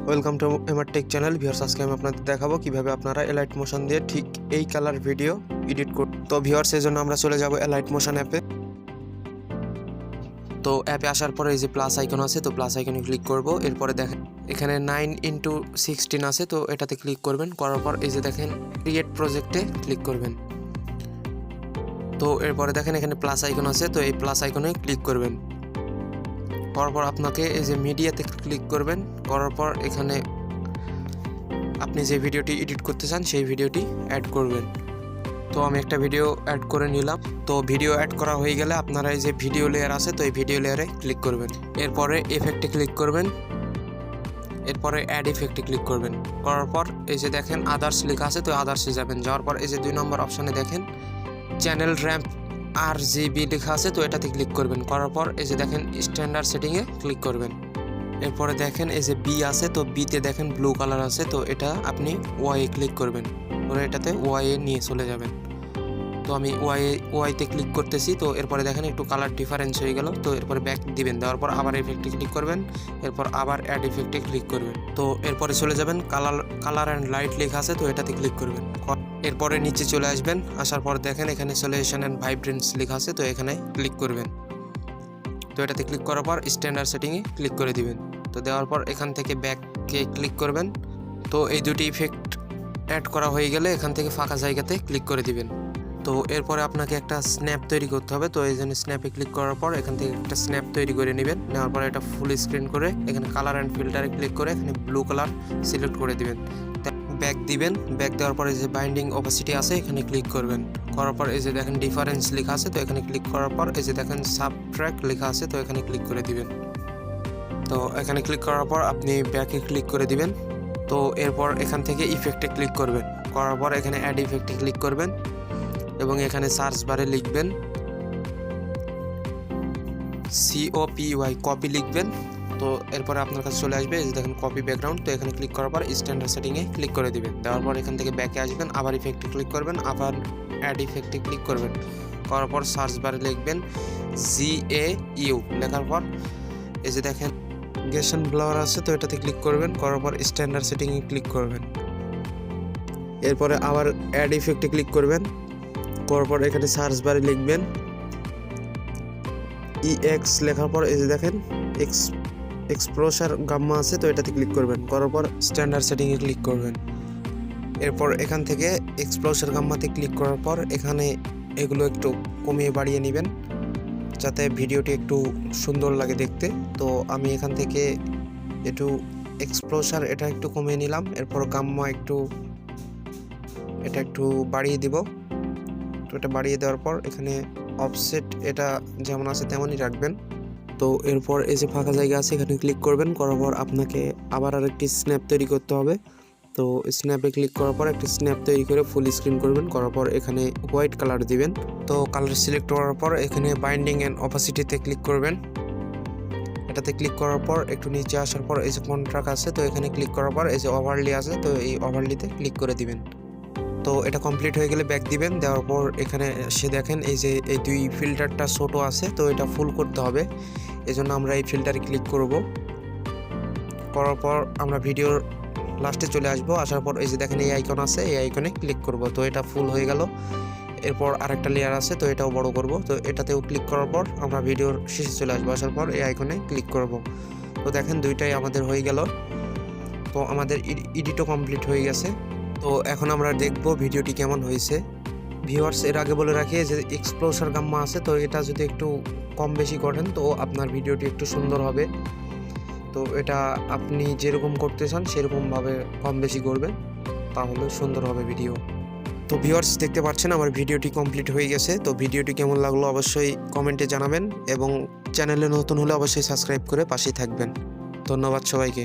Welcome to আমার take channel. Viewers, আজকে আমি আপনাদের দেখাবো কিভাবে আপনারা এলাইট মোশন দিয়ে ঠিক এই কালার ভিডিও এডিট করতে। তো ভিউয়ার্স, এই জন্য আমরা চলে যাব এলাইট মোশন অ্যাপে। তো অ্যাপে আসার পরে এই যে প্লাস আইকন আছে, তো প্লাস আইকনে ক্লিক করব। এরপরে দেখেন এখানে 9x16 আছে, তো এটাতে ক্লিক করবেন। করার পর এই যে দেখেন ক্রিয়েট প্রজেক্টে ক্লিক করবেন। তো এরপরে দেখেন এখানে প্লাস আইকন আছে, তো এই প্লাস আইকনে ক্লিক করবেন। করার পর আপনাকে এই যে মিডিয়াতে ক্লিক করবেন। করার পর এখানে আপনি যে ভিডিওটি এডিট করতে চান সেই ভিডিওটি অ্যাড করবেন। তো আমি একটা ভিডিও অ্যাড করে নিলাম। তো ভিডিও অ্যাড করা হয়ে গেলে আপনারা এই যে ভিডিও লেয়ার আছে, তো এই ভিডিও লেয়ারে ক্লিক করবেন। এরপরে এফেক্টে ক্লিক করবেন। এরপরে অ্যাড ইফেক্টে ক্লিক করবেন। করার পর এই যে দেখেন আদার্স লেখা আছে, তো আদার্সে যাবেন। যাওয়ার পর এই যে 2 নম্বর অপশানে দেখেন চ্যানেল র্যাম্প RGB লেখা আছে, তো এটাতে ক্লিক করবেন। করার পর এই যে দেখেন স্ট্যান্ডার্ড সেটিংয়ে ক্লিক করবেন। এরপরে দেখেন এই যে বি আছে, তো বিতে দেখেন ব্লু কালার আছে, তো এটা আপনি ওয়াইয়ে ক্লিক করবেন। ওরা এটাতে ওয়াইয়ে নিয়ে চলে যাবেন। তো আমি ওয়াইতে ক্লিক করতেছি। তো এরপরে দেখেন একটু কালার ডিফারেন্স হয়ে গেল। তো এরপরে ব্যাক দিবেন। দেওয়ার পর আবার এফেক্টে ক্লিক করবেন। এরপর আবার অ্যাড ইফেক্টে ক্লিক করবেন। তো এরপরে চলে যাবেন কালার অ্যান্ড লাইট লেখা আছে, তো এটাতে ক্লিক করবেন। এরপরে নিচে চলে আসবেন। আসার পর দেখেন এখানে সলিউশন অ্যান্ড ভাইব্রেন্স লেখা আছে, তো এখানে ক্লিক করবেন। তো এটাতে ক্লিক করার পর স্ট্যান্ডার্ড সেটিংয়ে ক্লিক করে দিবেন। তো দেওয়ার পর এখান থেকে ব্যাককে ক্লিক করবেন। তো এই দুটি ইফেক্ট অ্যাড করা হয়ে গেলে এখান থেকে ফাঁকা জায়গাতে ক্লিক করে দিবেন। তো এরপরে আপনাকে একটা স্ন্যাপ তৈরি করতে হবে। তো এই জন্য স্ন্যাপে ক্লিক করার পর এখান থেকে একটা স্ন্যাপ তৈরি করে নেবেন। নেওয়ার পরে এটা ফুল স্ক্রিন করে এখানে কালার অ্যান্ড ফিল্টারে ক্লিক করে এখানে ব্লু কালার সিলেক্ট করে দিবেন। ব্যাক দিবেন। ব্যাক দেওয়ার পরে যে বাইন্ডিং অপাসিটি আছে এখানে ক্লিক করবেন। করার পর এই যে দেখেন ডিফারেন্স লেখা আছে, তো এখানে ক্লিক করার পর এই যে দেখেন সাবট্র্যাক লেখা আছে, তো এখানে ক্লিক করে দিবেন। তো এখানে ক্লিক করার পর আপনি ব্যাকে ক্লিক করে দিবেন। তো এরপর এখান থেকে ইফেক্টে ক্লিক করবেন। করার পর এখানে অ্যাড ইফেক্টে ক্লিক করবেন এবং এখানে সার্চ বারে লিখবেন COPY, কপি লিখবেন। তো এরপরে আপনার কাছে চলে আসবে এই যে দেখেন কপি ব্যাকগ্রাউন্ড। তো এখানে ক্লিক করার পর স্ট্যান্ডার্ড সেটিংয়ে ক্লিক করে দিবেন। দেওয়ার পর এখান থেকে ব্যাকে আসবেন, আবার ইফেক্টে ক্লিক করবেন, আবার অ্যাড ইফেক্টে ক্লিক করবেন। করার পর সার্চ বারে লিখবেন GAU। লেখার পর এই যে দেখেন গেশন ব্লাওয়ার আছে, তো এটাতে ক্লিক করবেন। করার পর স্ট্যান্ডার্ড সেটিংয়ে ক্লিক করবেন। এরপরে আবার অ্যাড ইফেক্টে ক্লিক করবেন। করার পর এখানে সার্চ বারে লিখবেন EX। লেখার পর এই যে দেখেন এক্সপ্লোসার গাম্মা আছে, তো এটাতে ক্লিক করবেন। করার পর স্ট্যান্ডার্ড সেটিংয়ে ক্লিক করবেন। এরপর এখান থেকে এক্সপ্লোসার গাম্মাতে ক্লিক করার পর এখানে এগুলো একটু কমিয়ে বাড়িয়ে নেবেন যাতে ভিডিওটি একটু সুন্দর লাগে দেখতে। তো আমি এখান থেকে একটু এক্সপ্লোসার এটা একটু কমিয়ে নিলাম। এরপর গাম্মা এটা একটু বাড়িয়ে দিব। তো এটা বাড়িয়ে দেওয়ার পর এখানে অফসেট এটা যেমন আছে তেমনই রাখবেন। তো এরপর এই যে ফাঁকা জায়গা আছে এখানে ক্লিক করবেন। করার পর আপনাকে আবার আরেকটি স্ন্যাপ তৈরি করতে হবে। তো স্ন্যাপে ক্লিক করার পর একটা স্ন্যাপ তৈরি করে ফুল স্ক্রিন করবেন। করার পর এখানে হোয়াইট কালার দিবেন। তো কালার সিলেক্ট করার পর এখানে বাইন্ডিং অ্যান্ড অপাসিটিতে ক্লিক করবেন। এটাতে ক্লিক করার পর একটু নিচে আসার পর এই যে কন্ট্রাক্ট আছে, তো এখানে ক্লিক করার পর এই যে ওভারলি আছে, তো এই ওভারলিতে ক্লিক করে দিবেন। তো এটা কমপ্লিট হয়ে গেলে ব্যাক দিবেন। দেওয়ার পর এখানে সে দেখেন এই যে এই দুই ফিল্টারটা ছোটো আছে, তো এটা ফুল করতে হবে। এজন্য আমরা এই ফিল্টারে ক্লিক করব। করার পর আমরা ভিডিওর লাস্টে চলে আসবো। আসার পর এই যে দেখেন এই আইকন আছে, এই আইকনে ক্লিক করব। তো এটা ফুল হয়ে গেল। এরপর আরেকটা লেয়ার আছে, তো এটাও বড় করব। তো এটাতেও ক্লিক করার পর আমরা ভিডিওর শেষে চলে আসবো। আসার পর এই আইকনে ক্লিক করব। তো দেখেন দুইটাই আমাদের হয়ে গেল। তো আমাদের এডিটও কমপ্লিট হয়ে গেছে। তো এখন আমরা দেখব ভিডিওটি কেমন হয়েছে। ভিউয়ার্স, এর আগে বলে রাখি যে এক্সপ্লোসার গাম্মা আছে, তো এটা যদি একটু কম বেশি করেন তো আপনার ভিডিওটি একটু সুন্দর হবে। তো এটা আপনি যেরকম করতে চান সেরকমভাবে কম বেশি করবেন, তাহলে সুন্দর হবে ভিডিও। তো ভিউয়ার্স, দেখতে পাচ্ছেন আমার ভিডিওটি কমপ্লিট হয়ে গেছে। তো ভিডিওটি কেমন লাগলো অবশ্যই কমেন্টে জানাবেন এবং চ্যানেলে নতুন হলে অবশ্যই সাবস্ক্রাইব করে পাশেই থাকবেন। ধন্যবাদ সবাইকে।